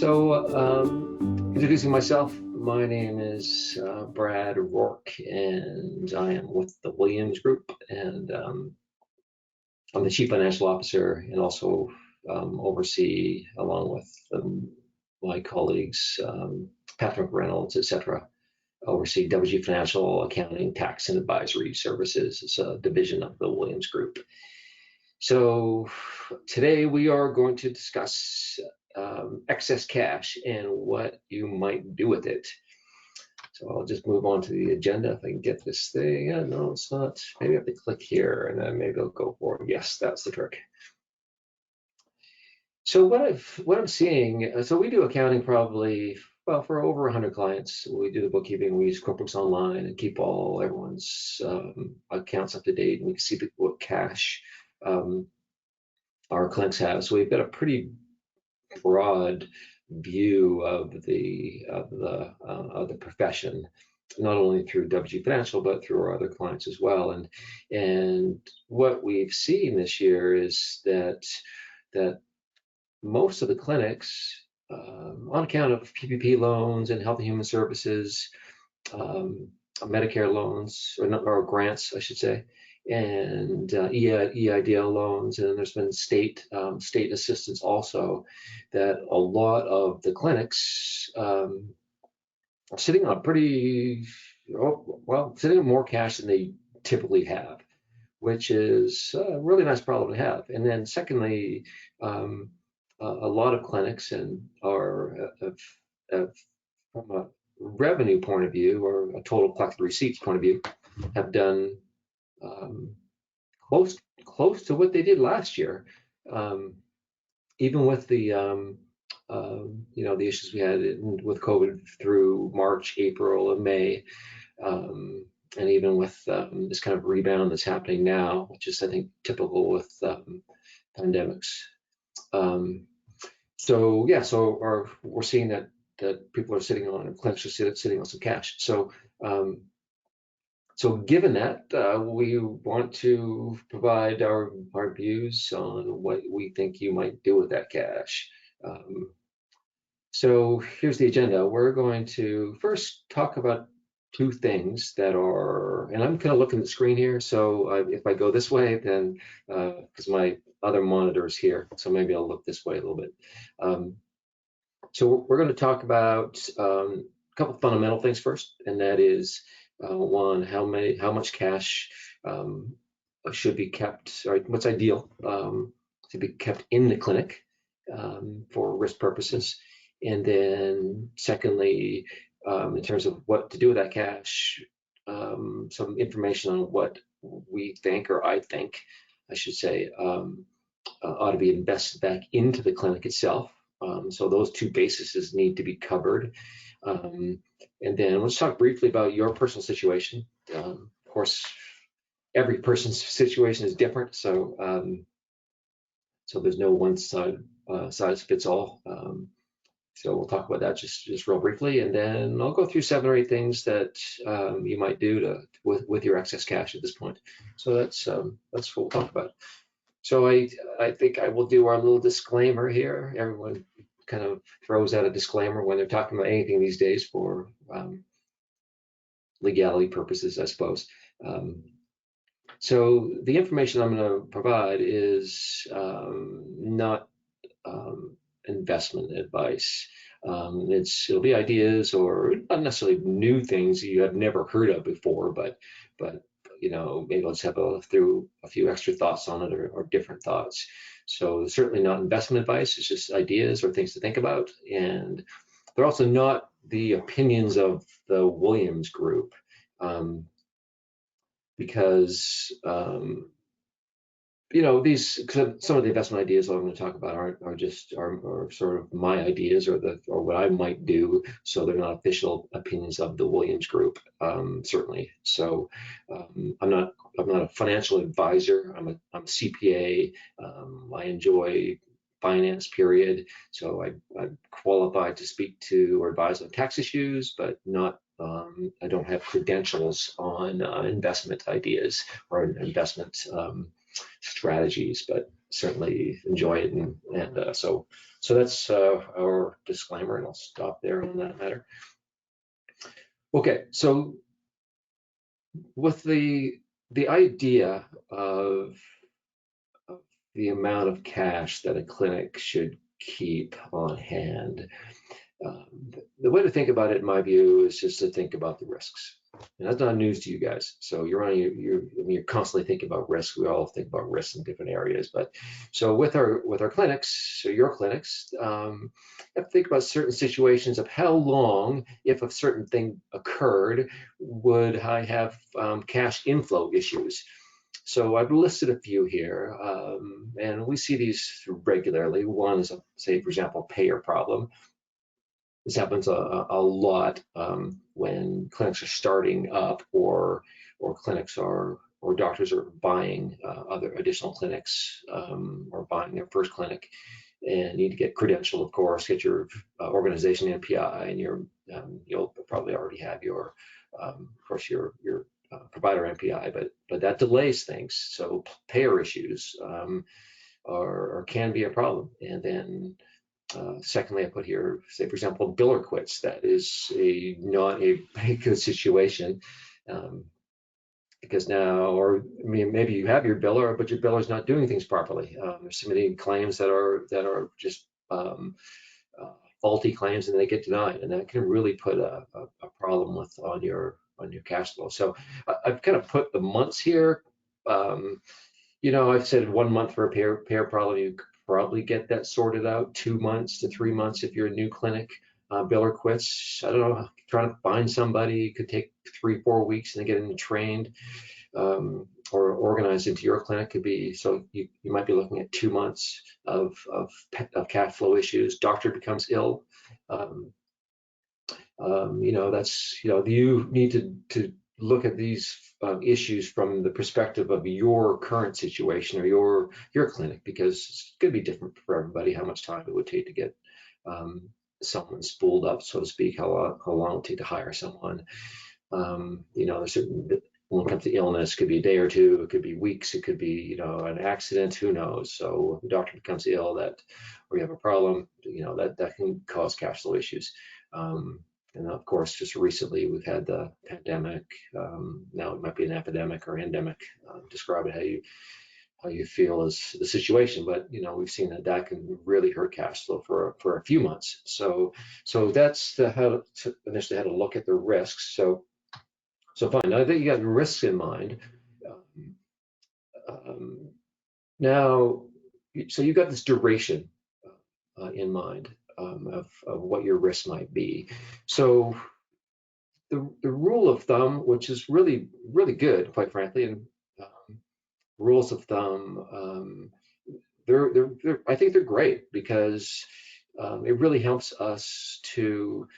Introducing myself, my name is Brad Rourke, and I am with the Williams Group, and I'm the Chief Financial Officer, and also oversee, along with my colleagues, Patrick Reynolds, etc., oversee WG Financial Accounting, Tax, and Advisory Services. It's a division of the Williams Group. So today we are going to discuss excess cash and what you might do with it. So I'll just move on to the agenda if I can get this thing. No, it's not. Maybe I have to click here and then maybe I'll go for it. Yes, that's the trick. So what I'm seeing, so we do accounting probably, well, for over 100 clients. We do the bookkeeping, we use QuickBooks Online and keep everyone's accounts up to date, and we can see what cash our clients have. So we've got a pretty broad view of the profession, not only through WG Financial but through our other clients as well. And what we've seen this year is that most of the clinics, on account of PPP loans and Health and Human Services, Medicare loans or grants, I should say, and EIDL loans, and there's been state assistance also, that a lot of the clinics are sitting on sitting on more cash than they typically have, which is a really nice problem to have. And then secondly, a lot of clinics from a revenue point of view, or a total collected receipts point of view, have done close to what they did last year, even with the the issues we had with COVID through March, April, and May, and even with this kind of rebound that's happening now, which is, I think, typical with pandemics. We're seeing that people are sitting on, and clinics are sitting on some cash. So given that, we want to provide our views on what we think you might do with that cash. So here's the agenda. We're going to first talk about two things that are, and I'm kind of looking at the screen here, so if I go this way, then, because my other monitor is here, so maybe I'll look this way a little bit. So we're going to talk about a couple of fundamental things first, and that is, one, how much cash should be kept, or what's ideal to be kept in the clinic for risk purposes. And then secondly, in terms of what to do with that cash, some information on what we think, or I think, I should say, ought to be invested back into the clinic itself. So those two bases need to be covered. And then let's talk briefly about your personal situation. Of course, every person's situation is different, so there's no one size fits all. So we'll talk about that just real briefly, and then I'll go through 7 or 8 things that you might do with your excess cash at this point. So that's what we'll talk about. So I think I will do our little disclaimer here. Everyone kind of throws out a disclaimer when they're talking about anything these days for legality purposes, I suppose. So the information I'm going to provide is not investment advice. It'll be ideas, or not necessarily new things you have never heard of before, but maybe let's have a few extra thoughts on it, or different thoughts. So certainly not investment advice. It's just ideas or things to think about, and they're also not the opinions of the Williams Group, because some of the investment ideas that I'm going to talk about are sort of my ideas, or what I might do. So they're not official opinions of the Williams Group, certainly. So I'm not a financial advisor. I'm a CPA. I enjoy finance, period. So I'm qualified to speak to or advise on tax issues, but not. I don't have credentials on investment ideas or investment strategies, but certainly enjoy it, and so that's our disclaimer, and I'll stop there on that matter. Okay, so with the idea of the amount of cash that a clinic should keep on hand, the way to think about it, in my view, is just to think about the risks. And that's not news to you guys. So you're constantly thinking about risk. We all think about risks in different areas. But so with our clinics, so your clinics, you have to think about certain situations of how long, if a certain thing occurred, would I have cash inflow issues. So I've listed a few here, and we see these regularly. One is, say, for example, payer problem. This happens a lot when clinics are starting up, or clinics or doctors are buying other additional clinics, or buying their first clinic, and need to get credentialed, of course, get your organization NPI, and you'll probably already have your, of course, your provider NPI, but that delays things. So payer issues can be a problem, and then. Secondly, I put here, say, for example, biller quits. That is not a very good situation, because now, or I mean, maybe you have your biller, but your biller's not doing things properly. They're submitting claims that are just faulty claims, and they get denied, and that can really put a problem on your cash flow. So I've kind of put the months here. I've said 1 month for a payer problem. You probably get that sorted out. 2 months to 3 months if you're a new clinic. Biller quits, I don't know, trying to find somebody could take 3-4 weeks and then get them trained, or organized into your clinic could be, so you might be looking at 2 months of cash flow issues. Doctor becomes ill. You need to look at these issues from the perspective of your current situation or your clinic, because it's going to be different for everybody how much time it would take to get someone spooled up, so to speak, how long it would take to hire someone. There's certain, when it comes to illness, it could be a day or two, it could be weeks, it could be an accident, who knows. So if the doctor becomes ill, or you have a problem, that can cause cash flow issues. And of course, just recently we've had the pandemic. Now it might be an epidemic or endemic. Describe it how you feel is the situation, but we've seen that can really hurt cash flow for a few months. So that's initially how to look at the risks. So fine. Now that you got risks in mind, now so you got this duration in mind. Of what your risk might be. So the rule of thumb, which is really, really good, quite frankly, and rules of thumb, I think they're great, because it really helps us to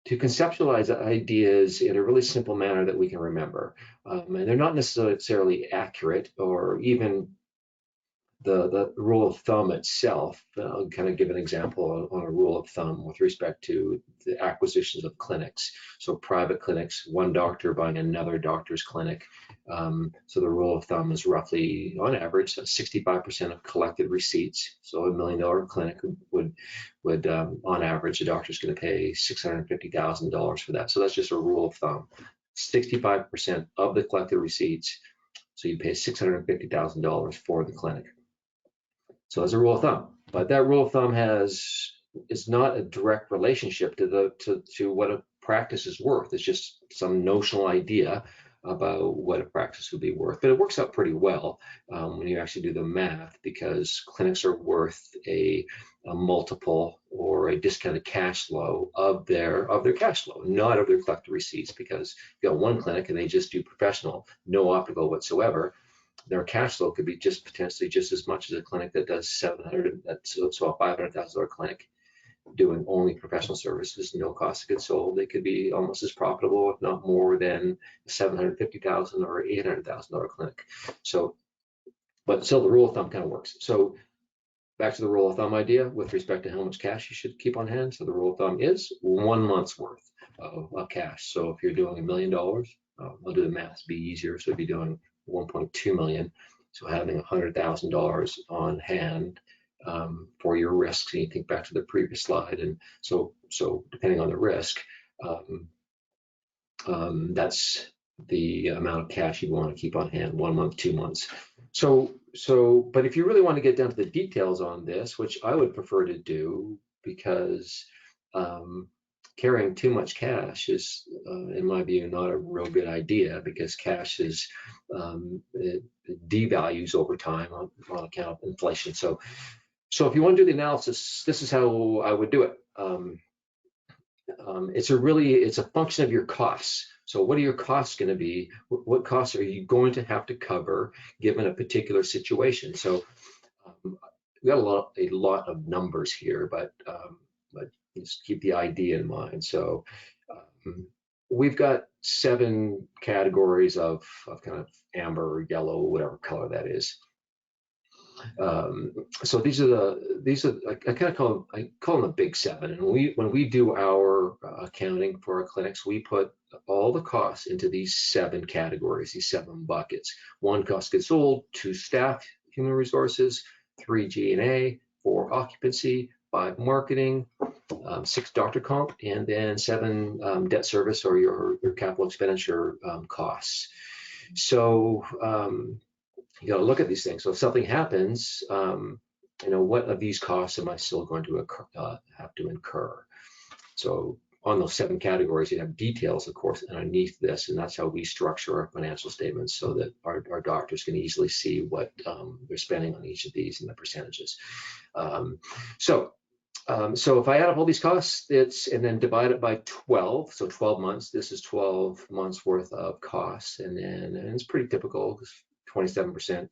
conceptualize ideas in a really simple manner that we can remember. And they're not necessarily accurate, or even the rule of thumb itself. I'll kind of give an example on a rule of thumb with respect to the acquisitions of clinics. So private clinics, one doctor buying another doctor's clinic. So the rule of thumb is roughly, on average, 65% of collected receipts. So $1 million clinic would on average, the doctor's going to pay $650,000 for that. So that's just a rule of thumb. 65% of the collected receipts. So you pay $650,000 for the clinic. So as a rule of thumb, but that rule of thumb is not a direct relationship to what a practice is worth. It's just some notional idea about what a practice would be worth, but it works out pretty well when you actually do the math, because clinics are worth a multiple or a discounted cash flow of their cash flow, not of their collected receipts. Because if you got one clinic and they just do professional, no optical whatsoever, their cash flow could be potentially just as much as a clinic that does $700,000, so a $500,000 clinic doing only professional services, no cost of goods sold. They could be almost as profitable, if not more, than a $750,000 or $800,000 clinic. So, but still, the rule of thumb kind of works. So back to the rule of thumb idea with respect to how much cash you should keep on hand. So the rule of thumb is 1 month's worth of cash. So if you're doing $1 million, I'll do the math to be easier. So if you're doing 1.2 million, So having $100,000 on hand for your risks, and you think back to the previous slide, and so depending on the risk, that's the amount of cash you want to keep on hand, 1 month, 2 months. But if you really want to get down to the details on this, which I would prefer to do, because carrying too much cash is, in my view, not a real good idea, because cash is it devalues over time on account of inflation. So if you want to do the analysis, this is how I would do it. It's a function of your costs. So what are your costs going to be? What costs are you going to have to cover given a particular situation? So we got a lot of numbers here, but just keep the idea in mind. So we've got 7 categories of kind of amber or yellow, whatever color that is. So these are I kind of call them the big 7. And when we do our accounting for our clinics, we put all the costs into these 7 categories, these 7 buckets. 1, cost of goods sold; 2, staff, human resources; 3, G&A; 4, occupancy; 5, marketing; 6, doctor comp; and then 7, debt service or your capital expenditure costs. So you got to look at these things. So if something happens, what of these costs am I still going to have to incur? So on those 7 categories, you have details, of course, underneath this, and that's how we structure our financial statements so that our doctors can easily see what they're spending on each of these and the percentages. So if I add up all these costs, and then divide it by 12, so 12 months, this is 12 months worth of costs, and it's pretty typical, 27%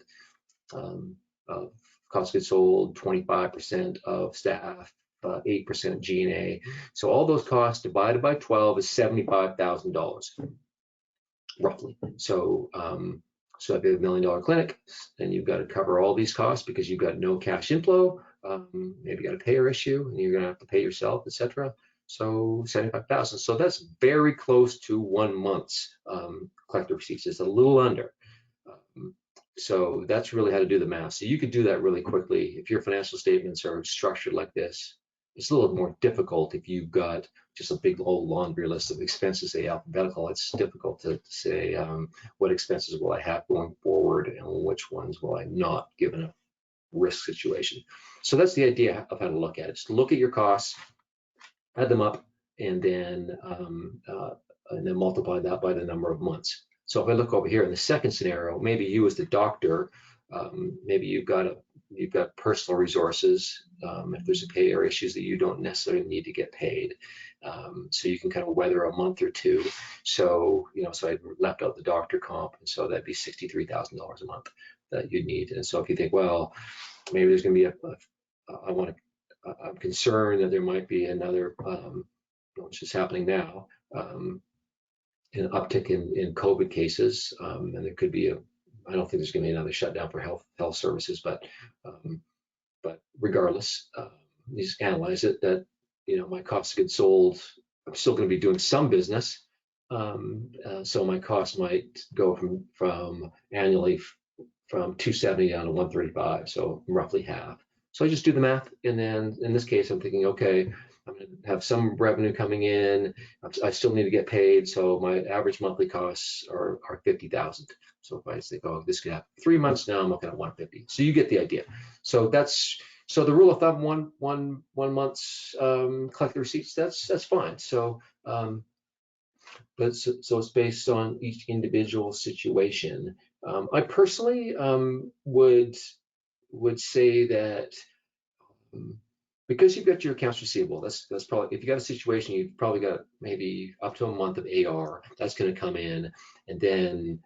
of cost of goods sold, 25% of staff, 8% G&A. So all those costs divided by 12 is $75,000, roughly. So if you have $1 million clinic, then you've got to cover all these costs because you've got no cash inflow. Maybe you got a payer issue and you're going to have to pay yourself, etc. So 75,000. So that's very close to 1 month's collector receipts. It's a little under. So that's really how to do the math. So you could do that really quickly. If your financial statements are structured like this, it's a little more difficult if you've got just a big old laundry list of expenses, say alphabetical. It's difficult to say what expenses will I have going forward and which ones will I not, given a risk situation. So that's the idea of how to look at it. Just look at your costs, add them up, and then multiply that by the number of months. So if I look over here in the second scenario, maybe you as the doctor, maybe you've got personal resources. If there's a payer issues that you don't necessarily need to get paid, so you can kind of weather a month or 2. So so I left out the doctor comp, and so that'd be $63,000 a month that you need. And so if you think, well, maybe there's going to be I'm concerned that there might be another, which is happening now, an uptick in COVID cases, and there could be I don't think there's going to be another shutdown for health services, but regardless, you just analyze it that my cost of goods sold, I'm still going to be doing some business, so my cost might go from annually from 270 down to 135, so roughly half. So I just do the math, and then in this case, I'm thinking, okay, I'm going to have some revenue coming in. I still need to get paid, so my average monthly costs are 50,000. So if I think, oh, this could happen 3 months now, I'm looking at 150. So you get the idea. So the rule of thumb: one month's collected receipts. That's fine. So so it's based on each individual situation. I personally would say that because you've got your accounts receivable, that's probably, if you got a situation, you've probably got maybe up to a month of AR that's going to come in, and then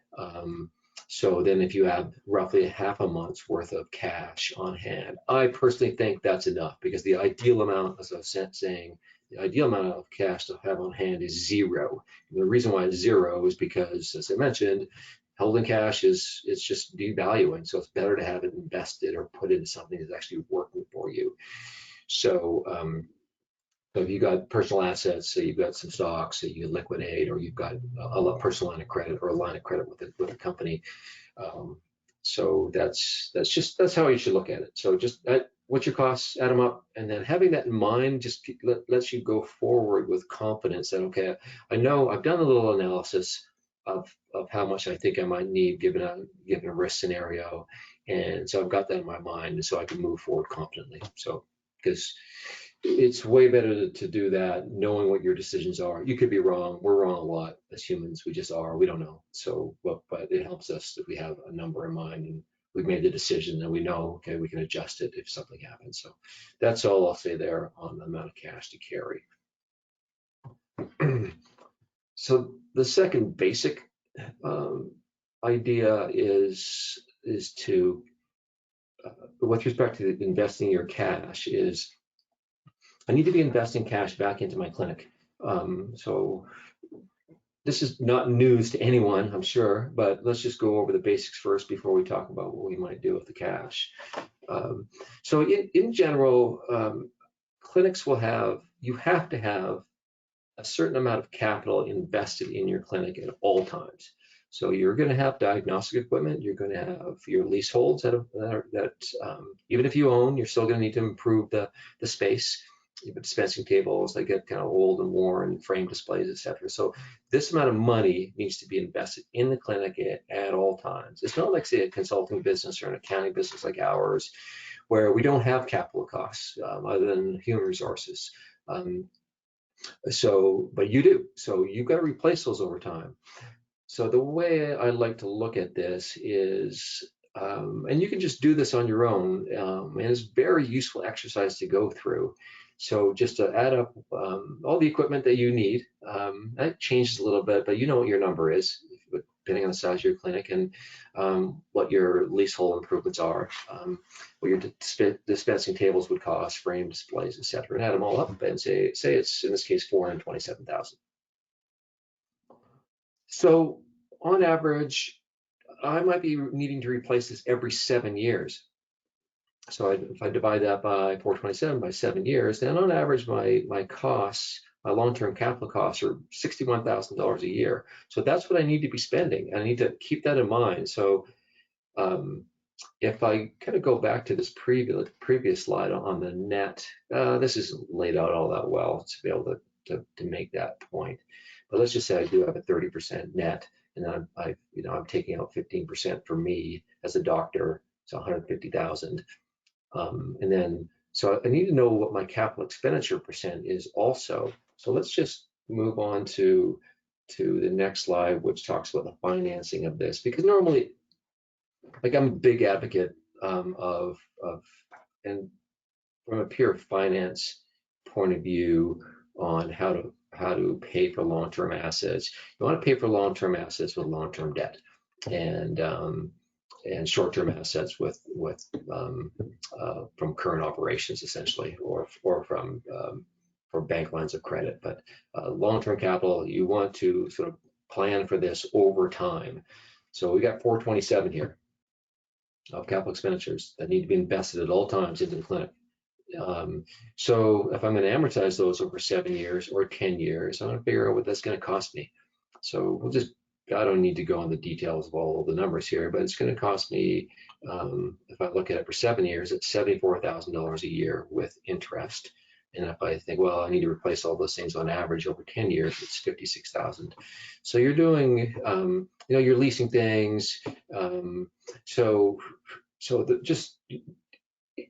so then if you have roughly a half a month's worth of cash on hand, I personally think that's enough, because the ideal amount, as I was saying, the ideal amount of cash to have on hand is 0. And the reason why it's 0 is because, as I mentioned, holding cash it's just devaluing. So it's better to have it invested or put into something that's actually working for you. So if you got personal assets, so you've got some stocks that you liquidate, or you've got a personal line of credit or a line of credit with a company, So that's how you should look at it. So just what's your costs, add them up, and then having that in mind just lets you go forward with confidence that, okay, I know I've done a little analysis of how much I think I might need given a risk scenario, and so I've got that in my mind, and so I can move forward confidently. So because it's way better to do that knowing what your decisions are. You could be wrong. We're wrong a lot as humans. We just are. We don't know. So, but it helps us that we have a number in mind and we've made the decision and we know, okay, we can adjust it if something happens. So that's all I'll say there on the amount of cash to carry. So the second basic idea is to, with respect to investing your cash, is I need to be investing cash back into my clinic. So this is not news to anyone, I'm sure, but let's just go over the basics first before we talk about what we might do with the cash. So in general, clinics will have, you have to have a certain amount of capital invested in your clinic at all times. So you're going to have diagnostic equipment. You're going to have your leaseholds that even if you own, you're still going to need to improve the space. You have dispensing tables, they get kind of old and worn, frame displays, etc. So this amount of money needs to be invested in the clinic at all times. It's not like, say, a consulting business or an accounting business like ours, where we don't have capital costs other than human resources. But you do. So you've got to replace those over time. So the way I like to look at this is, and you can just do this on your own, and it's very useful exercise to go through. So just to add up all the equipment that you need, that changes a little bit, but you know what your number is, depending on the size of your clinic and what your leasehold improvements are, what your dispensing tables would cost, frame displays, etc. And add them all up and say it's, in this case, $427,000. So on average, I might be needing to replace this every 7 years. So if I divide that by 427 by 7 years, then on average, my costs, my long-term capital costs are $61,000 a year. So that's what I need to be spending. I need to keep that in mind. So if I kind of go back to this previous slide on the net, this isn't laid out all that well to be able to make that point. But let's just say I do have a 30% net, and then I'm taking out 15% for me as a doctor, so 150,000. And then, so I need to know what my capital expenditure percent is also. So let's just move on to the next slide, which talks about the financing of this, because normally, like, I'm a big advocate and from a pure finance point of view on how to pay for long-term assets. You want to pay for long-term assets with long-term debt, and short-term assets with from current operations essentially, or from bank lines of credit. But long-term capital, you want to sort of plan for this over time. So we got 427 here of capital expenditures that need to be invested at all times into the clinic. So if I'm going to amortize those over 7 years or 10 years, I'm going to figure out what that's going to cost me. So I don't need to go on the details of all the numbers here, but it's going to cost me, if I look at it for 7 years, it's $74,000 a year with interest. And if I think, well, I need to replace all those things on average over 10 years, it's $56,000. So you're doing, you're leasing things.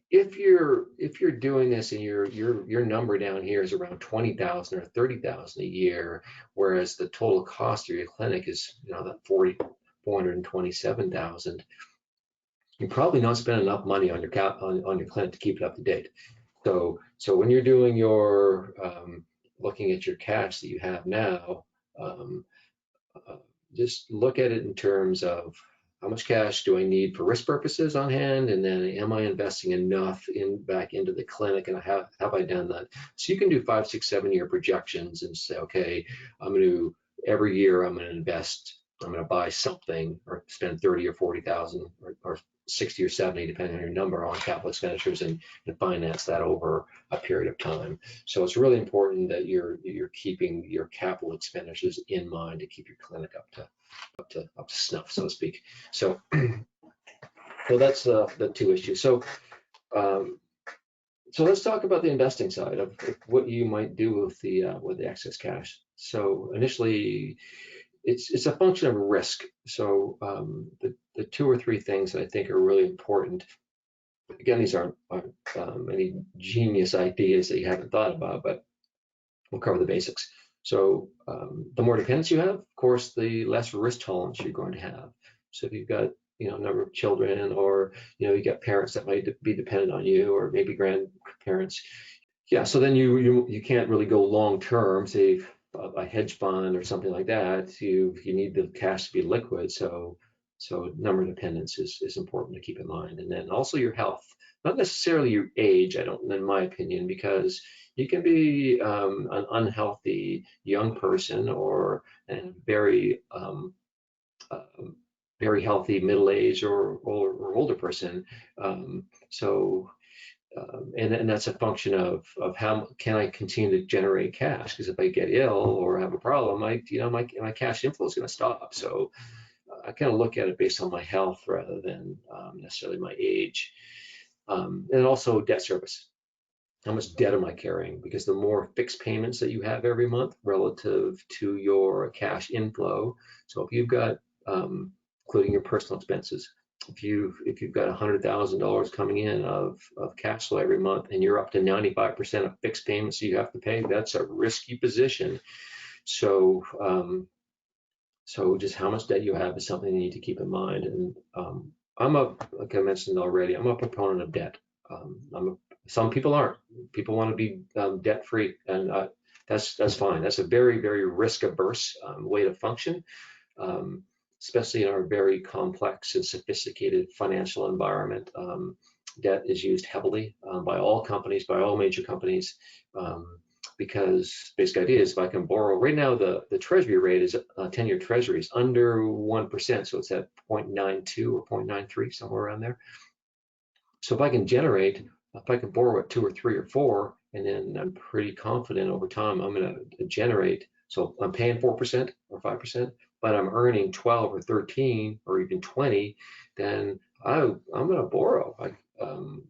If you're doing this and your number down here is around 20,000 or 30,000 a year, whereas the total cost of your clinic is that 427,000, you're probably not spending enough money on your clinic to keep it up to date. So when you're doing your looking at your cash that you have now, just look at it in terms of how much cash do I need for risk purposes on hand, and then am I investing enough back into the clinic, and have I done that? So you can do 5, 6, 7 year projections and say, okay, every year I'm going to invest, I'm going to buy something or spend 30 or 40,000 or 60 or 70, depending on your number, on capital expenditures, and finance that over a period of time. So it's really important that you're keeping your capital expenditures in mind to keep your clinic up to snuff, so to speak. So So that's the two issues. Um, so let's talk about the investing side of what you might do with the excess cash. So initially, it's a function of risk. So the two or three things that I think are really important. Again, these aren't any genius ideas that you haven't thought about, but we'll cover the basics. So the more dependents you have, of course, the less risk tolerance you're going to have. So if you've got a number of children, or you got parents that might be dependent on you, or maybe grandparents, yeah. So then you can't really go long term, say a hedge fund or something like that. You need the cash to be liquid. So number of dependents is important to keep in mind, and then also your health, not necessarily your age. I don't, in my opinion, because you can be an unhealthy young person or a very healthy middle-aged or older person. So and that's a function of how can I continue to generate cash? Because if I get ill or have a problem, my cash inflow is going to stop. So I kind of look at it based on my health rather than necessarily my age. And also debt service. How much debt am I carrying? Because the more fixed payments that you have every month relative to your cash inflow. So if you've got, including your personal expenses, if you've got $100,000 coming in of cash flow every month, and you're up to 95% of fixed payments you have to pay, that's a risky position. So so just how much debt you have is something you need to keep in mind. And like I mentioned already, I'm a proponent of debt. Some people aren't. People want to be debt free, and that's fine. That's a very, very risk averse way to function, especially in our very complex and sophisticated financial environment. Debt is used heavily by all companies, by all major companies. Because basic idea is if I can borrow right now, the treasury rate is 10-year treasury is under 1%, so it's at 0.92 or 0.93, somewhere around there. So if I can borrow at 2 or 3 or 4, and then I'm pretty confident over time I'm going to generate. So I'm paying 4% or 5%, but I'm earning 12 or 13 or even 20, then I'm going to borrow.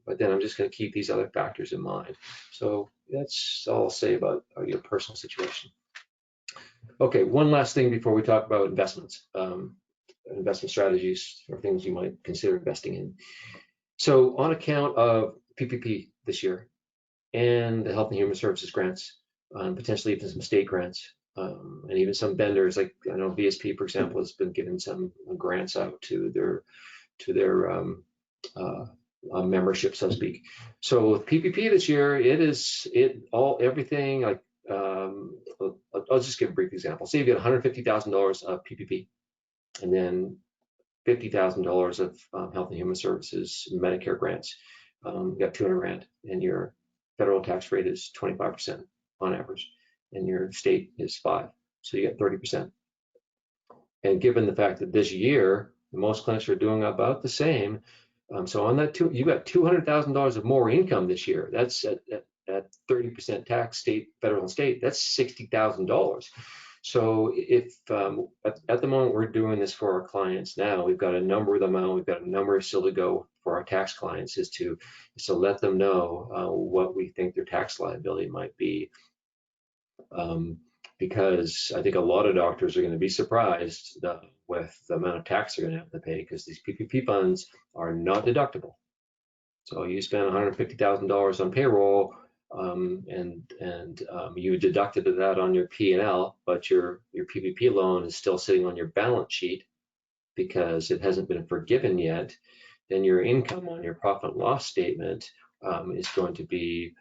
But then I'm just going to keep these other factors in mind. So that's all I'll say about your personal situation. Okay, one last thing before we talk about investments, investment strategies, or things you might consider investing in. So on account of PPP this year and the Health and Human Services grants, potentially even some state grants, and even some vendors, like I know VSP, for example, has been giving some grants out to their membership, so to speak. So with PPP this year, everything like I'll just give a brief example. Say you get $150,000 of PPP, and then $50,000 of Health and Human Services Medicare grants. You got 200 grand, and your federal tax rate is 25% on average, and your state is 5%, so you get 30%. And given the fact that this year most clinics are doing about the same, so on that you got $200,000 of more income this year. That's at 30% tax, state, federal, and state. That's $60,000. So if at the moment we're doing this for our clients now, we've got a number of them out. We've got a number still to go for our tax clients. Is to let them know what we think their tax liability might be. Because I think a lot of doctors are going to be surprised with the amount of tax they're going to have to pay, because these PPP funds are not deductible. So you spend $150,000 on payroll, and you deducted that on your P&L, but your PPP loan is still sitting on your balance sheet because it hasn't been forgiven yet. Then your income on your profit and loss statement is going to be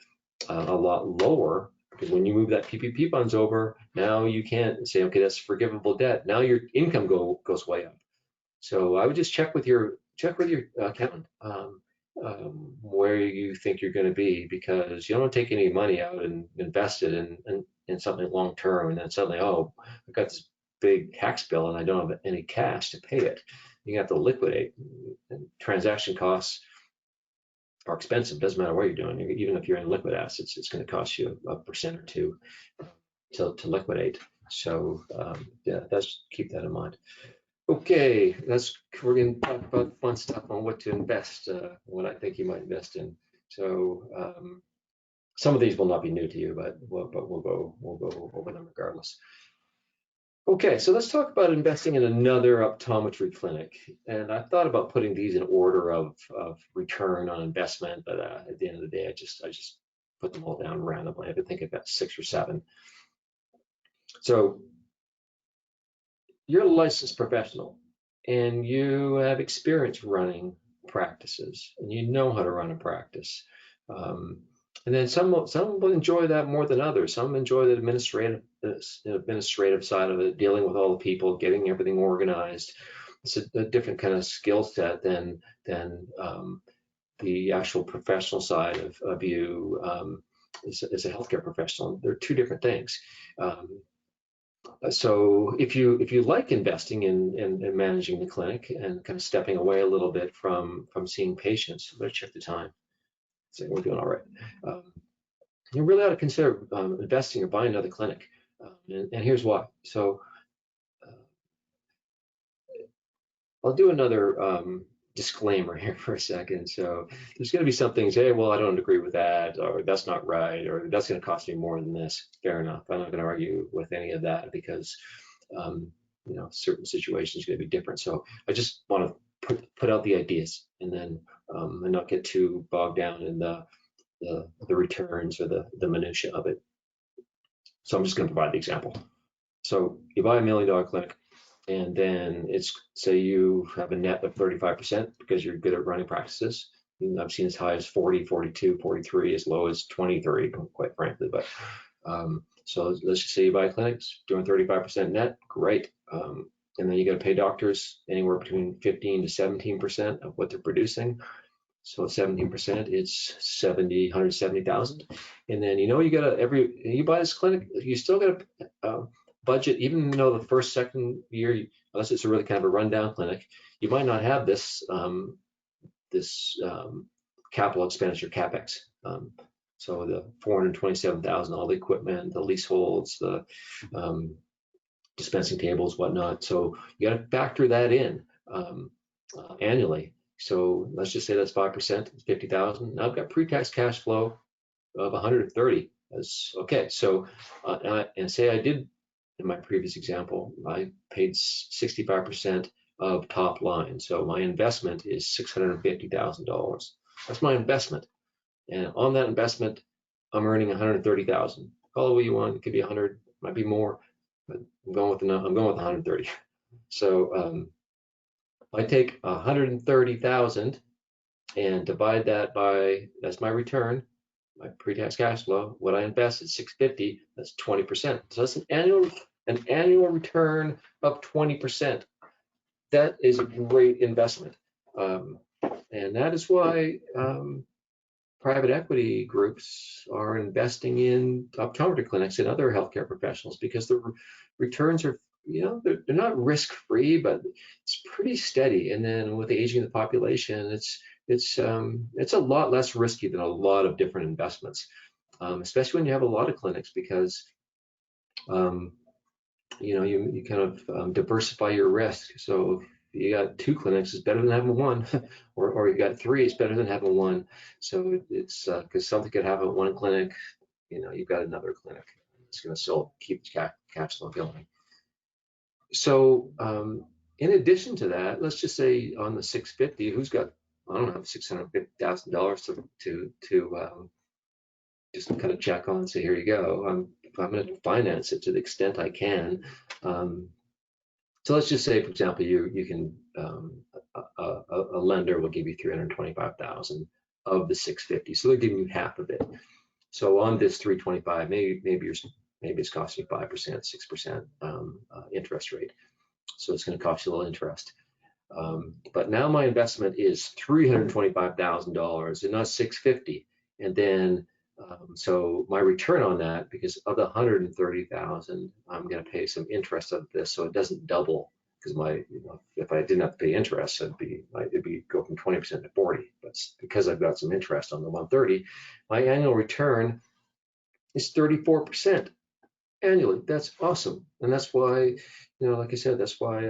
a lot lower, because when you move that PPP funds over, now you can't say, okay, that's forgivable debt. Now your income goes way up. So I would just check with your accountant where you think you're going to be, because you don't want to take any money out and invest it in something long term, and then suddenly, oh, I've got this big tax bill and I don't have any cash to pay it. You have to liquidate, and transaction costs are expensive. Doesn't matter what you're doing. Even if you're in liquid assets, it's going to cost you 1% or 2% to liquidate. So yeah, keep that in mind. Okay, we're going to talk about fun stuff on what to invest, what I think you might invest in. So some of these will not be new to you, but we'll go over them regardless. Okay, so let's talk about investing in another optometry clinic. And I thought about putting these in order of return on investment, but at the end of the day, I just put them all down randomly. I could think about 6 or 7. So you're a licensed professional and you have experience running practices and you know how to run a practice. And then some will enjoy that more than others. Some enjoy the administrative side of it, dealing with all the people, getting everything organized. It's a different kind of skill set than the actual professional side of you as a healthcare professional. They're two different things. So if you like investing in managing the clinic and kind of stepping away a little bit from seeing patients, let's check the time. So we're doing all right. You really ought to consider investing or buying another clinic, and here's why. So I'll do another disclaimer here for a second. So there's going to be some things, hey, well, I don't agree with that, or that's not right, or that's going to cost me more than this. Fair enough. I'm not going to argue with any of that because certain situations are going to be different. So I just want to put out the ideas and then and not get too bogged down in the returns or the minutia of it. So I'm just going to provide the example. So you buy $1 million clinic, and then say you have a net of 35% because you're good at running practices. I've seen as high as 40, 42, 43, as low as 23, quite frankly. But so let's just say you buy clinics doing 35% net, great. And then you got to pay doctors anywhere between 15 to 17% of what they're producing. So 17% is 170,000. And then you got you buy this clinic, you still got to budget, even though the first, second year, unless it's a really kind of a rundown clinic, you might not have this capital expenditure, CapEx. So the 427,000, all the equipment, the leaseholds, the dispensing tables, whatnot. So you got to factor that in annually. So let's just say that's 5%, 50,000. Now I've got pre-tax cash flow of 130. That's okay. So and say I did, in my previous example, I paid 65% of top line. So my investment is $650,000. That's my investment. And on that investment, I'm earning 130,000. Call it what you want. It could be 100, might be more, but I'm going with 130. So I take 130,000 and divide that by, that's my return, my pre-tax cash flow. What I invest is 650. That's 20%. So that's an annual return of 20%. That is a great investment, and that is why private equity groups are investing in optometry clinics and other healthcare professionals, because the returns are, they're not risk-free, but it's pretty steady. And then with the aging of the population, it's a lot less risky than a lot of different investments, especially when you have a lot of clinics, because you kind of diversify your risk. So if you got 2 clinics, it's better than having 1, or you got 3, it's better than having 1. So it's because something could happen at 1 clinic, you've got another clinic. It's going to still keep cash flow going. So in addition to that, let's just say on the 650, who's got, I don't know, $650,000 to just kind of check on and say, here you go. I'm going to finance it to the extent I can. So let's just say, for example, you can a lender will give you 325,000 of the 650, so they're giving you half of it. So on this 325, maybe it's costing you 5%, 6% interest rate. So it's going to cost you a little interest. But now my investment is $325,000 and not 650, and then so my return on that, because of the 130,000, I'm going to pay some interest of this, so it doesn't double. Because if I didn't have to pay interest, it'd be go from 20% to 40. But because I've got some interest on the 130, my annual return is 34%. annually. That's awesome, and that's why, like I said, that's why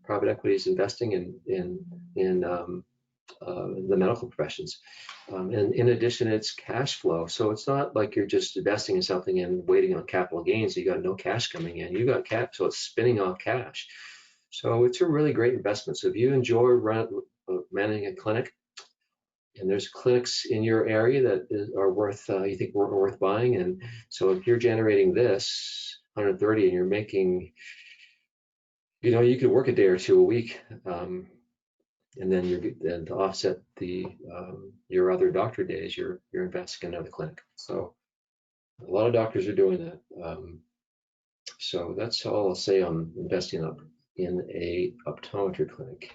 private equity is investing in the medical professions. And in addition, it's cash flow. So it's not like you're just investing in something and waiting on capital gains. You got no cash coming in. You got cash, so it's spinning off cash. So it's a really great investment. So if you enjoy managing a clinic, and there's clinics in your area that are worth, you think are worth buying, and so if you're generating this 130 and you're making, you could work a day or two a week. And then to offset your other doctor days, you're investing in another clinic. So a lot of doctors are doing that. So that's all I'll say on investing in a optometry clinic.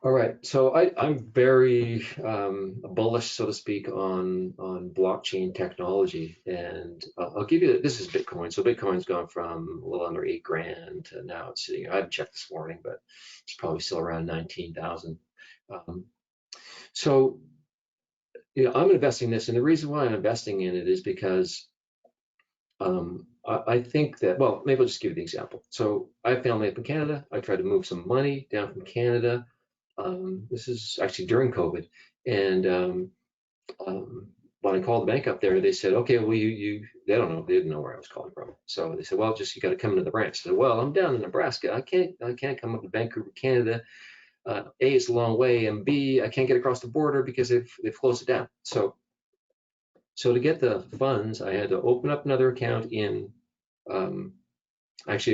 All right, so I'm very bullish, so to speak, on blockchain technology, and I'll give you, this is Bitcoin. So Bitcoin's gone from a little under 8 grand to now it's sitting, I haven't checked this morning, but it's probably still around 19,000. So I'm investing in this, and the reason why I'm investing in it is because I think that, well, maybe I'll just give you the example. So I have family up in Canada. I tried to move some money down from Canada. This is actually during COVID, and when I called the bank up there, they said, okay, well, they didn't know where I was calling from. So they said, well, you got to come into the branch. I said, well, I'm down in Nebraska. I can't come up to Vancouver, Canada. A, it's a long way, and B, I can't get across the border because they've closed it down. So to get the funds, I had to open up another account in, because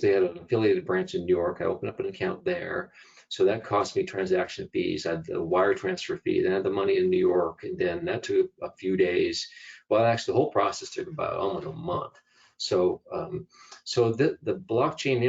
they had an affiliated branch in New York. I opened up an account there. So that cost me transaction fees. I had the wire transfer fee, then I had the money in New York, and then that took a few days. Well, actually, the whole process took about almost a month. So, the blockchain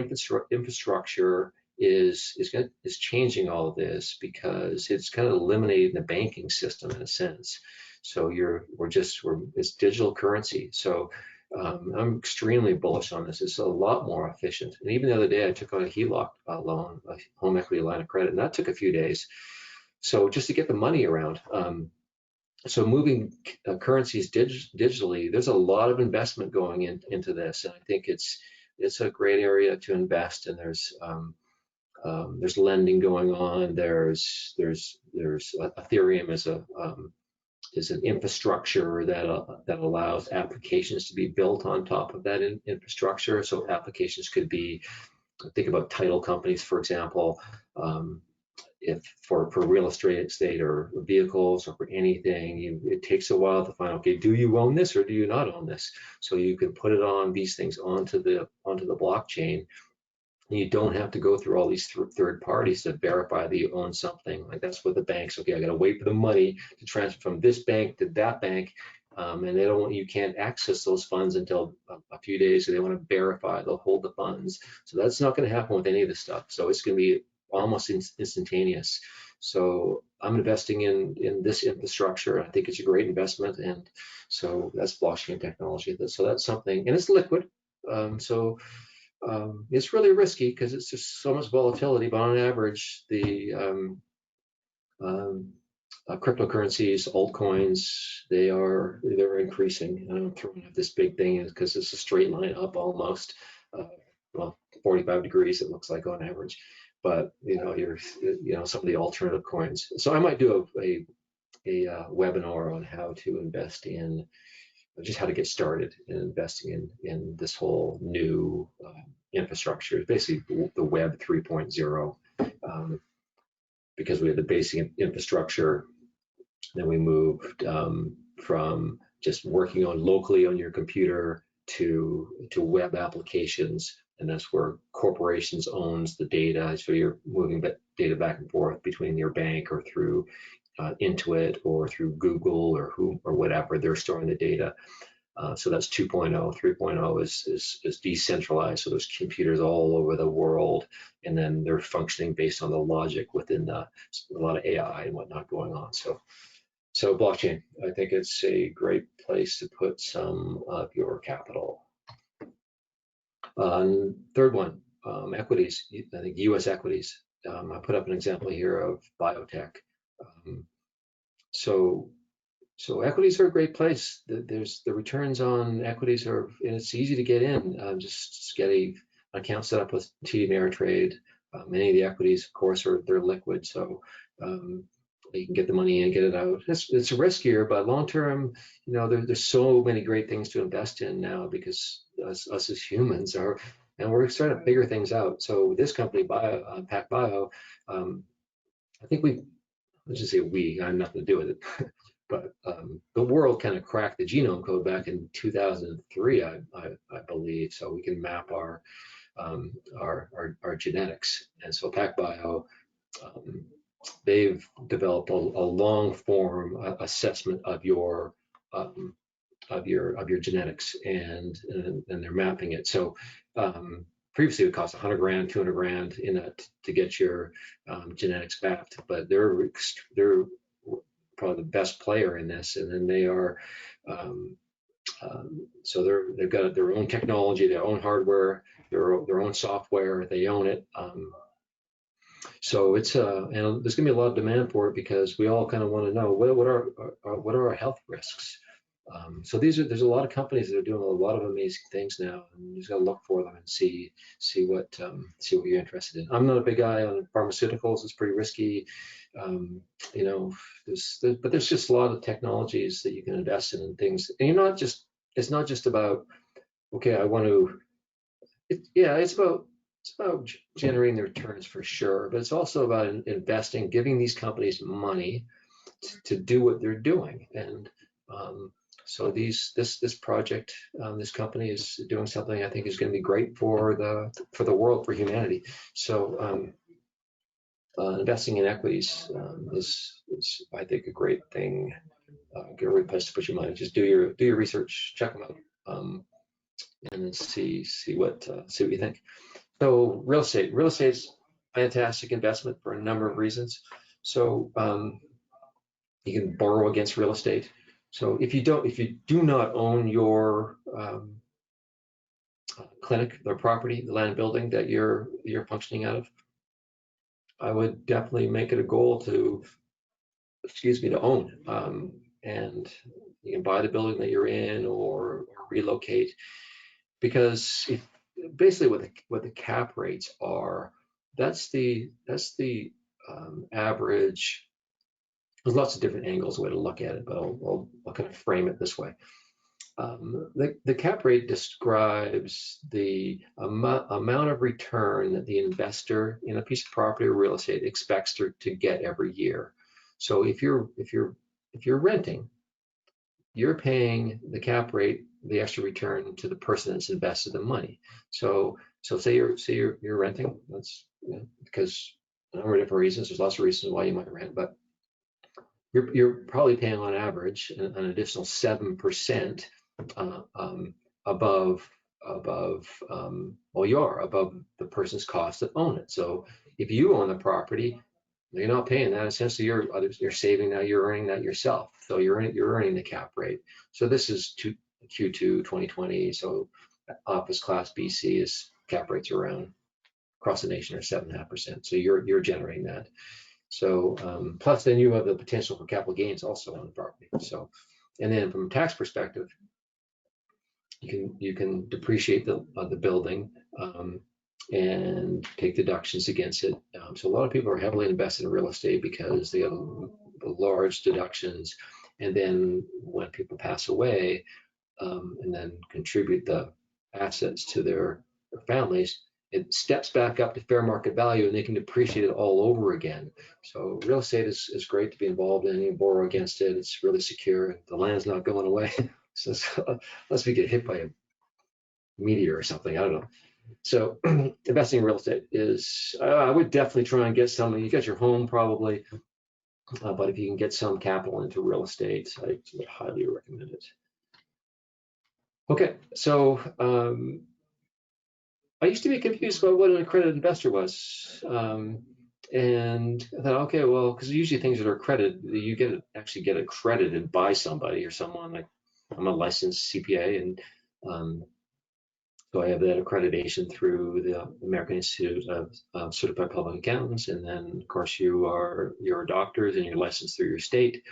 infrastructure is changing all of this because it's kind of eliminating the banking system in a sense. So it's digital currency. So I'm extremely bullish on this. It's a lot more efficient. And even the other day, I took out a HELOC loan, a home equity line of credit, and that took a few days. So just to get the money around. So moving currencies digitally, there's a lot of investment going into this, and I think it's a great area to invest. And there's lending going on. There's Ethereum is an infrastructure that allows applications to be built on top of that infrastructure. So applications could be, think about title companies, for example, if for real estate or vehicles or for anything, it takes a while to find, okay, do you own this or do you not own this? So you can put these things onto the blockchain. You don't have to go through all these third parties to verify that you own something. Like that's what the banks, okay, I got to wait for the money to transfer from this bank to that bank. And you can't access those funds until a few days. So they want to verify, they'll hold the funds. So that's not going to happen with any of this stuff. So it's going to be almost instantaneous. So I'm investing in this infrastructure. I think it's a great investment. And so that's blockchain technology. So that's something, and it's liquid. It's really risky because it's just so much volatility, but on average, the cryptocurrencies, altcoins, they're increasing. I'm throwing up this big thing because it's a straight line up almost, 45 degrees it looks like on average. But some of the alternative coins. So I might do a webinar on how to invest in, just how to get started in investing in this whole new infrastructure, basically the Web 3.0, because we had the basic infrastructure. Then we moved from just working locally on your computer to web applications, and that's where corporations owns the data. So you're moving data back and forth between your bank or through Intuit or through Google or whatever. They're storing the data. So that's 2.0. 3.0 is decentralized. So there's computers all over the world, and then they're functioning based on the logic within a lot of AI and whatnot going on. So blockchain, I think it's a great place to put some of your capital. Third one, equities. I think U.S. equities. I put up an example here of Biotech. So So equities are a great place. There's the returns on equities are, and it's easy to get in. Just get an account set up with TD Ameritrade. Many of the equities, of course, they're liquid, so you can get the money in and get it out. It's riskier, but long term, there's so many great things to invest in now because us as humans are, and we're starting to figure things out. So this company, PacBio, I think let's just say I have nothing to do with it. But the world kind of cracked the genome code back in 2003, I believe. So we can map our genetics. And so PacBio, they've developed a long form assessment of your genetics, and they're mapping it. So previously it would cost 100 grand, 200 grand to get your genetics mapped, but they're probably the best player in this, and then they are so they've got their own technology, their own hardware, their own software. They own it. So it's and there's going to be a lot of demand for it because we all kind of want to know what are our health risks. So there's a lot of companies that are doing a lot of amazing things now, and you just got to look for them and see what you're interested in. I'm not a big guy on pharmaceuticals; it's pretty risky. But there's just a lot of technologies that you can invest in and things, and it's not just about, okay, I want to. It's about generating the returns for sure, but it's also about investing, giving these companies money to do what they're doing. And so this project, this company is doing something I think is going to be great for the world, for humanity. So investing in equities is I think a great thing, a great place to put your money. Just do your research, check them out, and then see what you think. So real estate's fantastic investment for a number of reasons. So you can borrow against real estate. So if you do not own your clinic, the property, the land and building that you're functioning out of, I would definitely make it a goal to own. And you can buy the building that you're in or relocate, because basically what the cap rates are, that's the average. There's lots of different angles, way to look at it, but I'll kind of frame it this way. The cap rate describes the amount of return that the investor in a piece of property or real estate expects to get every year. So if you're renting, you're paying the cap rate, the extra return, to the person that's invested the money. So say you're renting. That's because a number of different reasons. There's lots of reasons why you might rent, but you're probably paying on average an additional 7% above the person's cost to own it. So if you own the property, you're not paying that. Essentially, you're saving that. You're earning that yourself. So you're earning the cap rate. So this is Q2 2020. So office class BC is cap rates around across the nation are 7.5%. So you're generating that. So plus then you have the potential for capital gains also on the property. So, and then from a tax perspective, you can depreciate the building and take deductions against it. So a lot of people are heavily invested in real estate because they have large deductions, and then when people pass away and then contribute the assets to their families, it steps back up to fair market value, and they can depreciate it all over again. So real estate is great to be involved in. You borrow against it. It's really secure. The land's not going away. So unless we get hit by a meteor or something, I don't know. So investing in real estate is, I would definitely try and get some. You got your home probably, but if you can get some capital into real estate, I would highly recommend it. Okay, so I used to be confused about what an accredited investor was. And I thought, okay, well, because usually things that are accredited, you actually get accredited by somebody or someone. Like I'm a licensed CPA, and so I have that accreditation through the American Institute of Certified Public Accountants, and then of course you're doctors and you're licensed through your state.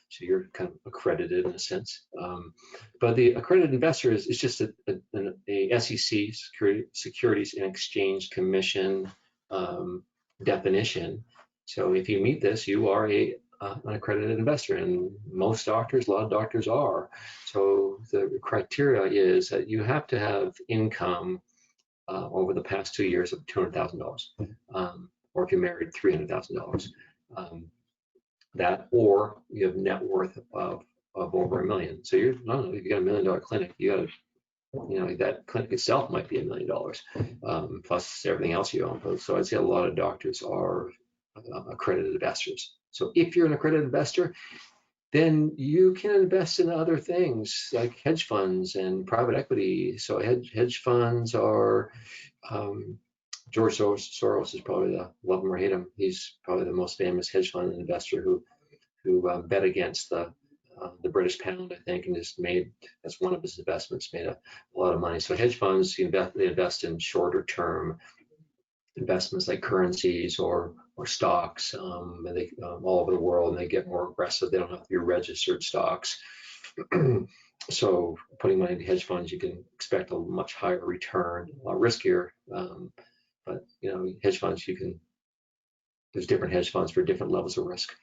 So you're kind of accredited in a sense. But the accredited investor is just a SEC, Securities and Exchange Commission definition. So if you meet this, you are an accredited investor, and most doctors, a lot of doctors are. So the criteria is that you have to have income over the past 2 years of $200,000, or if you're married, $300,000. That, or you have net worth of over $1 million. So you're, I don't know, if you got $1 million clinic, you got to, you know, that clinic itself might be $1 million, plus everything else you own. So I'd say a lot of doctors are accredited investors. So if you're an accredited investor, then you can invest in other things like hedge funds and private equity. So hedge funds are, George Soros is probably love him or hate him. He's probably the most famous hedge fund investor who bet against the British pound, I think, and just made, that's one of his investments, made a lot of money. So hedge funds, they invest in shorter term investments like currencies or stocks, and they all over the world, and they get more aggressive. They don't have to be registered stocks. So putting money into hedge funds, you can expect a much higher return, a lot riskier. But you know, hedge funds, there's different hedge funds for different levels of risk.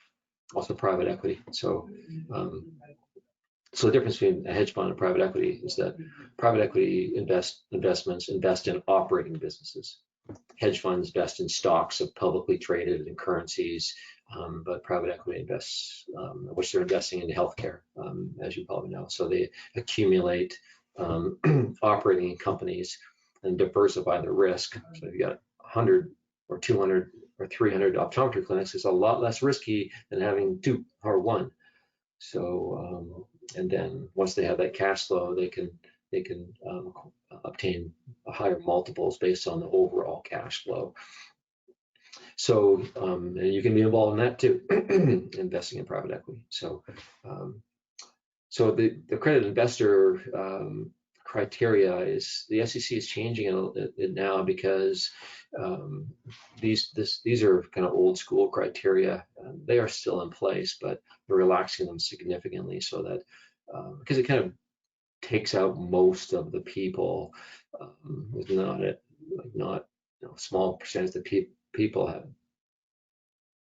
Also private equity. So the difference between a hedge fund and private equity is that private equity investments invest in operating businesses. Hedge funds invest in stocks of publicly traded and currencies, but private equity invests, which they're investing in healthcare, as you probably know. So they accumulate operating companies and diversify the risk. So if you got 100 or 200 or 300 optometry clinics, it's a lot less risky than having 2 or 1. So and then once they have that cash flow, they can obtain higher multiples based on the overall cash flow. So and you can be involved in that too, investing in private equity. So so the accredited investor criteria is, the SEC is changing it now because these are kind of old school criteria. They are still in place, but they're relaxing them significantly so that because it kind of takes out most of the people, with not you know, small percentage of people have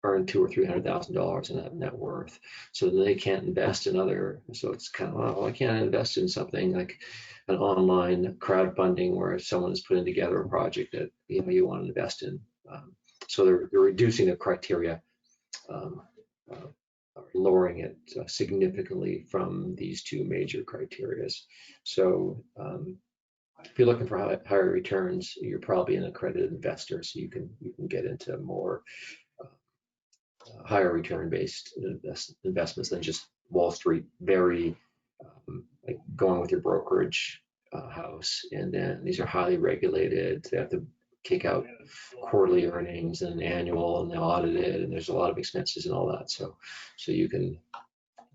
earn $200,000 or $300,000 in that net worth, so they can't invest in other. So it's kind of, well, I can't invest in something like an online crowdfunding where someone is putting together a project that you want to invest in. So they're reducing the criteria, lowering it significantly from these 2 major criterias. So if you're looking for higher returns, you're probably an accredited investor, so you can get into more higher return based investments than just Wall Street, very like going with your brokerage house. And then these are highly regulated. They have to kick out quarterly earnings and annual, and they audit it, and there's a lot of expenses and all that. So you can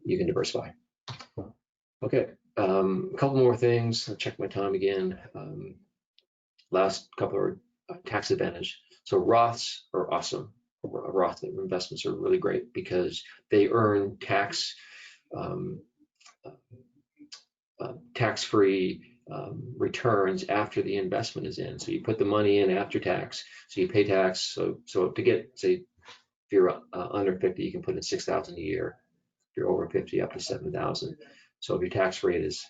diversify. Okay, a couple more things. I'll check my time again. Last couple are tax advantage. So Roths are awesome. Roth investments are really great because they earn tax-free returns after the investment is in. So you put the money in after tax, so you pay tax. So to get, say, if you're under 50, you can put in $6,000 a year. If you're over 50, up to $7,000. So if your tax rate is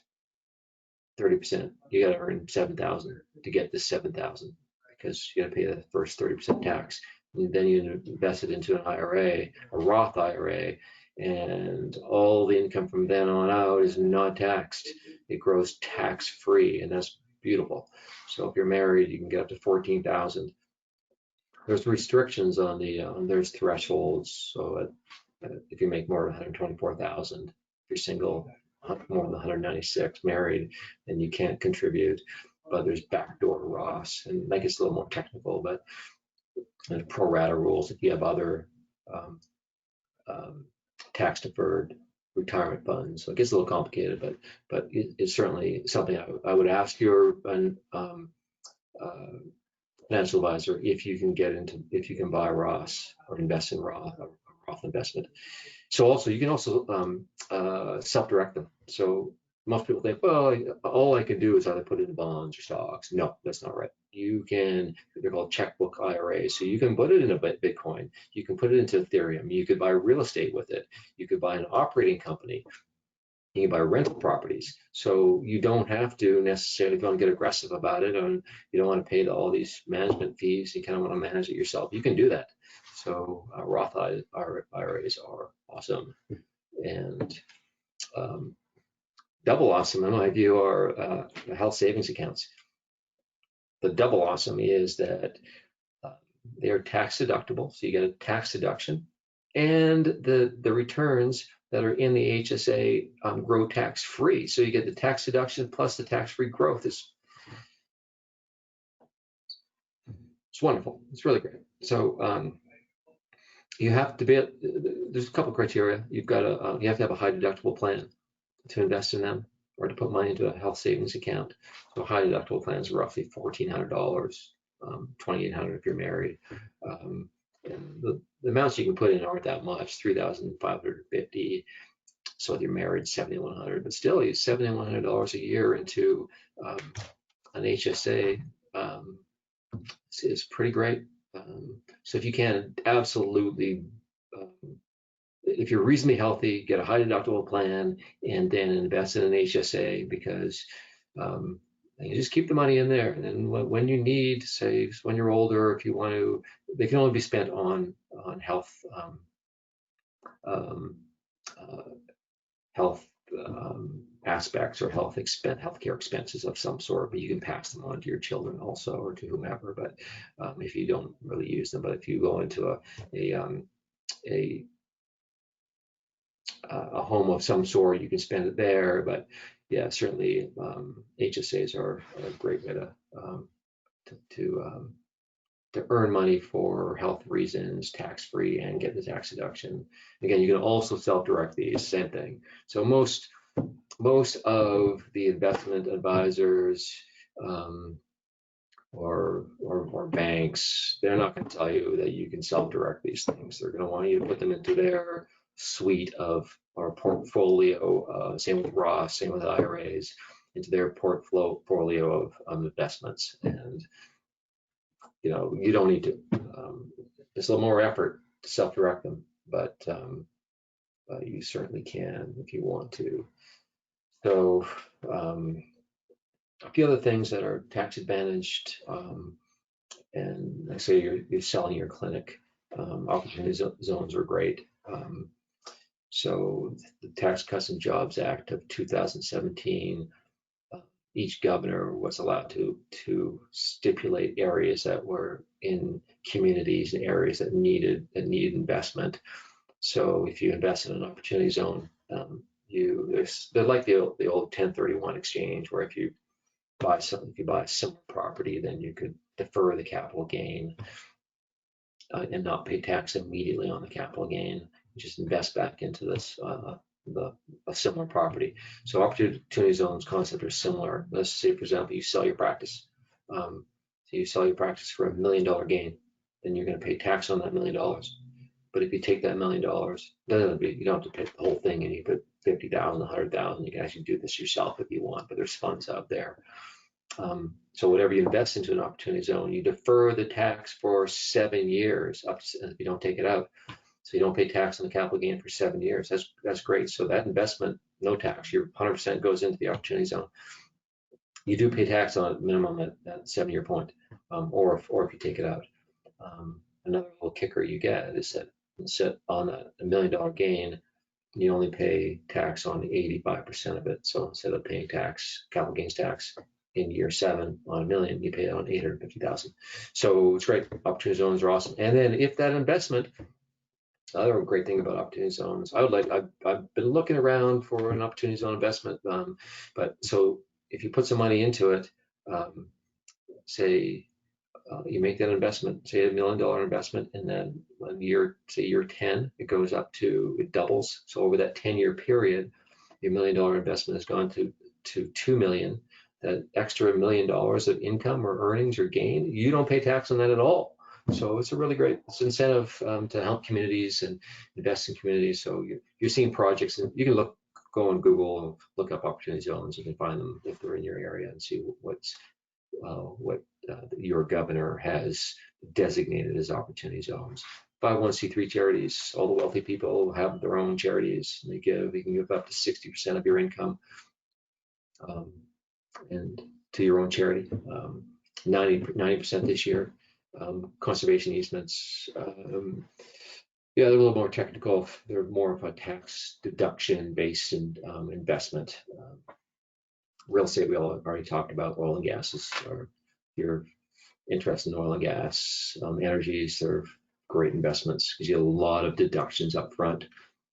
30%, you got to earn $7,000 to get this $7,000, because you got to pay the first 30% tax. And then you invest it into an IRA, a Roth IRA, and all the income from then on out is not taxed. It grows tax-free, and that's beautiful. So if you're married, you can get up to $14,000. There's restrictions on there's thresholds. So if you make more than $124,000, if you're single, more than 196, married, then you can't contribute. But there's backdoor Roths, and that gets a little more technical, but there's pro rata rules if you have other tax deferred retirement funds. So it gets a little complicated, but it's certainly something I would ask your financial advisor if you can buy Roths or invest in Roth Roth investment. So also, you can also self-direct them. So most people think, well, all I can do is either put it in bonds or stocks. No, that's not right. You can, they're called checkbook IRAs. So you can put it in a Bitcoin. You can put it into Ethereum. You could buy real estate with it. You could buy an operating company. You can buy rental properties. So you don't have to necessarily, if you want to get aggressive about it, and you don't want to pay all these management fees, you kind of want to manage it yourself, you can do that. So Roth IRAs are awesome. And double awesome, in my view, are health savings accounts. The double awesome is that they're tax deductible, so you get a tax deduction, and the returns that are in the HSA grow tax free. So you get the tax deduction plus the tax free growth. It's wonderful. It's really great. So you have to be. There's a couple criteria. You have to have a high deductible plan to invest in them, or to put money into a health savings account. So high deductible plans are roughly $1,400, $2,800 if you're married. And the amounts you can put in aren't that much, $3,550. So if you're married, $7,100. But still, you $7,100 a year into an HSA is pretty great. So if you can, absolutely. If you're reasonably healthy, get a high deductible plan and then invest in an HSA, because you just keep the money in there. And then when you need, say, when you're older, if you want to, they can only be spent on health health aspects or healthcare expenses of some sort, but you can pass them on to your children also, or to whomever. But if you don't really use them, but if you go into a home of some sort, you can spend it there. But yeah, certainly HSAs are a great way to earn money for health reasons, tax-free, and get the tax deduction. Again, you can also self-direct these, same thing. So most of the investment advisors or banks, they're not going to tell you that you can self-direct these things. They're going to want you to put them into their suite of or portfolio. Same with Roth, same with IRAs, into their portfolio of investments. And you don't need to. It's a little more effort to self-direct them, but you certainly can if you want to. So a few other things that are tax advantaged, and like say you're selling your clinic, opportunity zones are great. So the Tax Cuts and Jobs Act of 2017, each governor was allowed to stipulate areas that were in communities and areas that needed investment. So if you invest in an opportunity zone, they're like the old 1031 exchange, where if you buy a similar property, then you could defer the capital gain and not pay tax immediately on the capital gain. Just invest back into this a similar property. So opportunity zones concept are similar. Let's say, for example, you sell your practice. So you sell your practice for $1 million gain, then you're going to pay tax on that $1 million. But if you take that $1 million, you don't have to pay the whole thing, and you put 50,000, 100,000. You can actually do this yourself if you want, but there's funds out there. So whatever you invest into an opportunity zone, you defer the tax for 7 years if you don't take it out. So you don't pay tax on the capital gain for 7 years. That's great. So that investment, no tax. Your 100% goes into the opportunity zone. You do pay tax on it minimum at that 7-year point, or if you take it out. Another little kicker you get is that on a $1 million gain, you only pay tax on 85% of it. So instead of paying capital gains tax in year 7 on $1 million, you pay it on 850,000. So it's great. Opportunity zones are awesome. And then if that investment, another great thing about opportunity zones, I've been looking around for an opportunity zone investment, but so if you put some money into it, say you make that investment, say $1 million investment, and then year 10, it doubles. So over that 10-year period, your $1 million investment has gone to $2 million. That extra $1 million of income or earnings or gain, you don't pay tax on that at all. So it's a really great incentive to help communities and invest in communities. So you're seeing projects, and you can go on Google and look up opportunity zones. You can find them if they're in your area and see what your governor has designated as opportunity zones. 501c3 charities, all the wealthy people have their own charities. And you can give up to 60% of your income and to your own charity. 90% this year. Conservation easements. Yeah, they're a little more technical. They're more of a tax deduction based investment. Real estate, we already talked about. Oil and gas is your interest in oil and gas. Energies, they're great investments because you have a lot of deductions up front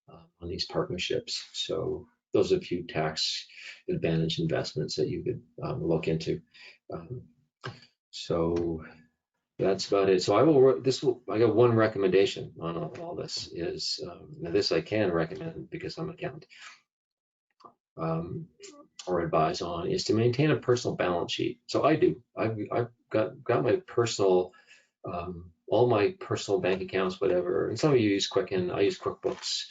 on these partnerships. So those are a few tax advantage investments that you could look into. So that's about it. So I got one recommendation on all this is, now this I can recommend because I'm an accountant, or advise on, is to maintain a personal balance sheet. So I do. I've got my personal, all my personal bank accounts, whatever. And some of you use Quicken. I use QuickBooks,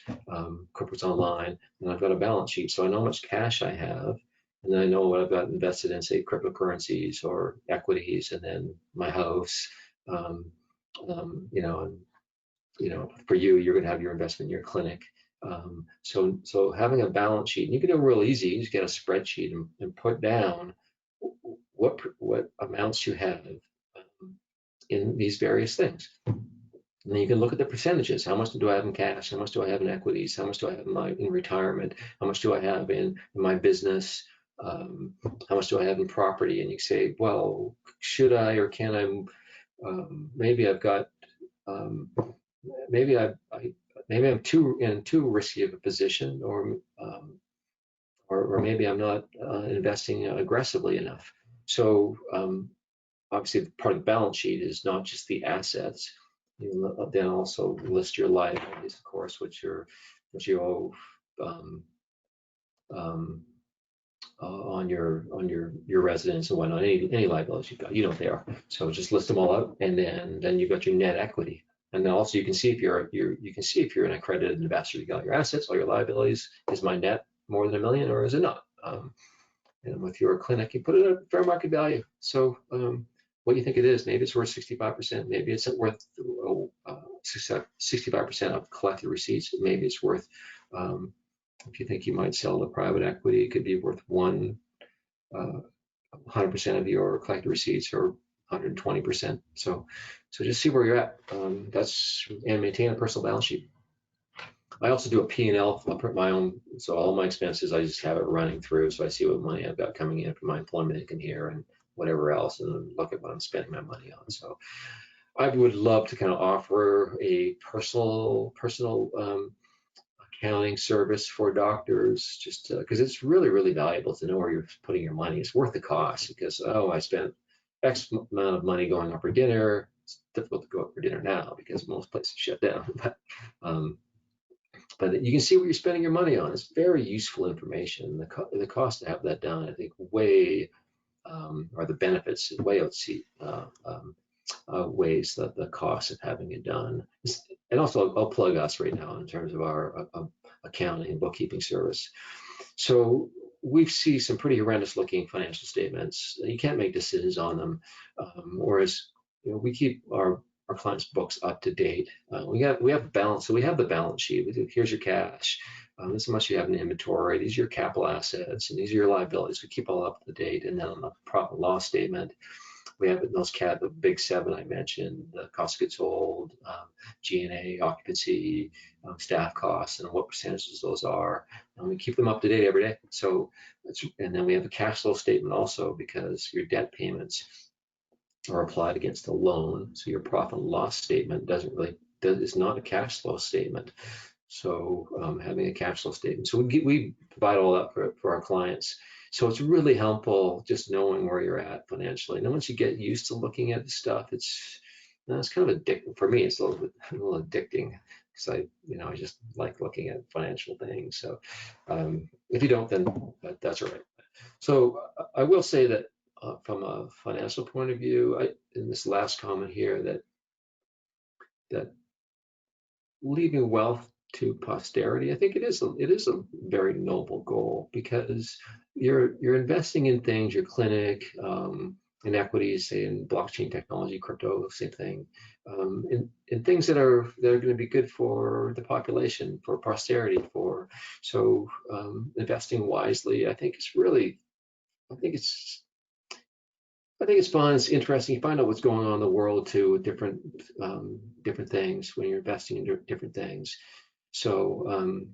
QuickBooks Online, and I've got a balance sheet. So I know how much cash I have, and then I know what I've got invested in, say, cryptocurrencies or equities, and then my house. For you're going to have your investment in your clinic. So having a balance sheet, and you can do it real easy. You just get a spreadsheet and put down what amounts you have in these various things. And then you can look at the percentages. How much do I have in cash? How much do I have in equities? How much do I have in retirement? How much do I have in my business? How much do I have in property? And you say, well, should I or can I? Maybe I've got. Maybe I'm too risky of a position, or maybe I'm not investing aggressively enough. So obviously, part of the balance sheet is not just the assets. You then also list your liabilities, of course, which you owe on your residence and whatnot. Any liabilities you've got, you know what they are. So just list them all out, and then you've got your net equity. And then also you can see if you're an accredited investor. You got your assets, all your liabilities. Is my net more than $1 million, or is it not? And with your clinic, you put it at fair market value. So what do you think it is? Maybe it's worth 65%. Maybe it's worth 65% of collected receipts. Maybe it's worth, if you think you might sell the private equity, it could be worth 100% of your collected receipts, or 120%. So just see where you're at. And maintain a personal balance sheet. I also do a P&L. I'll put my own, so all my expenses, I just have it running through. So I see what money I've got coming in from my employment income here and whatever else, and then look at what I'm spending my money on. So I would love to kind of offer a personal accounting service for doctors, just because it's really, really valuable to know where you're putting your money. It's worth the cost because, I spent X amount of money going out for dinner. It's difficult to go out for dinner now because most places shut down. But you can see what you're spending your money on. It's very useful information. The cost to have that done, I think, or the benefits way outweighs the cost of having it done. And also, I'll plug us right now in terms of our accounting and bookkeeping service. So we see some pretty horrendous looking financial statements. You can't make decisions on them. Whereas we keep our clients' books up to date. We have balance, so we have the balance sheet. Here's your cash. This is how much you have in inventory. These are your capital assets, and these are your liabilities. We keep all up to date. And then on the profit and loss statement, we have the big 7 I mentioned: the cost of goods sold, G&A, occupancy, staff costs, and what percentages those are. And we keep them up to date every day. So, and then we have a cash flow statement also, because your debt payments are applied against the loan. So your profit and loss statement is not a cash flow statement. So having a cash flow statement. So we provide all that for our clients. So it's really helpful just knowing where you're at financially. And then once you get used to looking at the stuff, it's kind of addicting. For me, it's a little addicting, because I just like looking at financial things. So if you don't, then that's all right. So I will say that from a financial point of view, in this last comment here, that that leaving wealth to posterity, I think it is a very noble goal, because you're investing in things, your clinic, in equities, say in blockchain technology, crypto, same thing, in things that are going to be good for the population, for posterity, so investing wisely. I think it's I think it's fun. It's interesting. You find out what's going on in the world too, with different things when you're investing in different things. So, and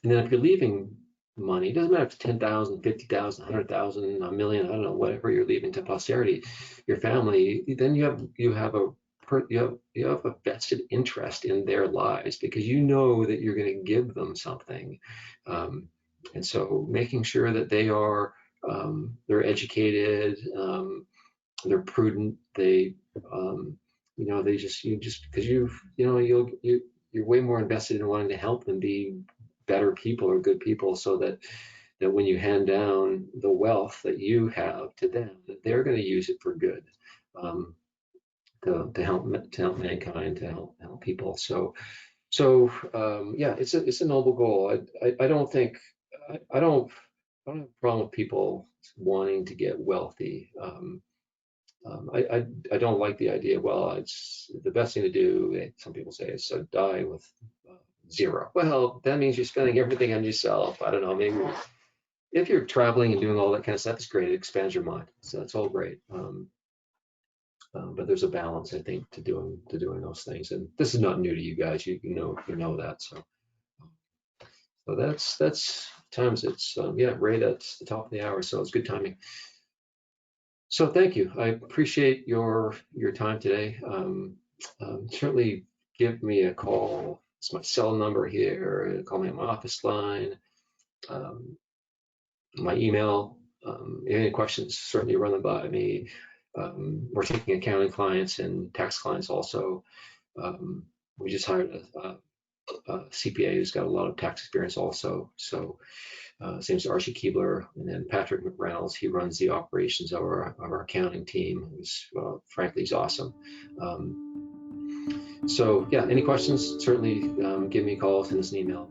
then if you're leaving money, it doesn't matter if it's 10,000, 50,000, 100,000, a million, I don't know, whatever you're leaving to posterity, your family, then you have a vested interest in their lives, because you know that you're going to give them something, and so making sure that they're educated, they're prudent, because you're way more invested in wanting to help them be better people or good people, so that when you hand down the wealth that you have to them, that they're going to use it for good, to help mankind, to help people. Yeah, it's a noble goal. I don't think I don't have a problem with people wanting to get wealthy. I don't like the idea. Well, it's the best thing to do. Some people say is die with zero. Well, that means you're spending everything on yourself. I don't know. Maybe if you're traveling and doing all that kind of stuff, it's great. It expands your mind. So that's all great. But there's a balance, I think, to doing those things. And this is not new to you guys. You know that. So that's times. It's yeah, right at the top of the hour. So it's good timing. So thank you. I appreciate your time today. Certainly give me a call. It's my cell number here. Call me on my office line. My email. Any questions, certainly run them by me. We're taking accounting clients and tax clients also. We just hired a CPA who's got a lot of tax experience also. So same as Archie Keebler, and then Patrick McReynolds. He runs the operations of our accounting team. Who's frankly, he's awesome. So yeah, any questions? Certainly give me a call, send us an email.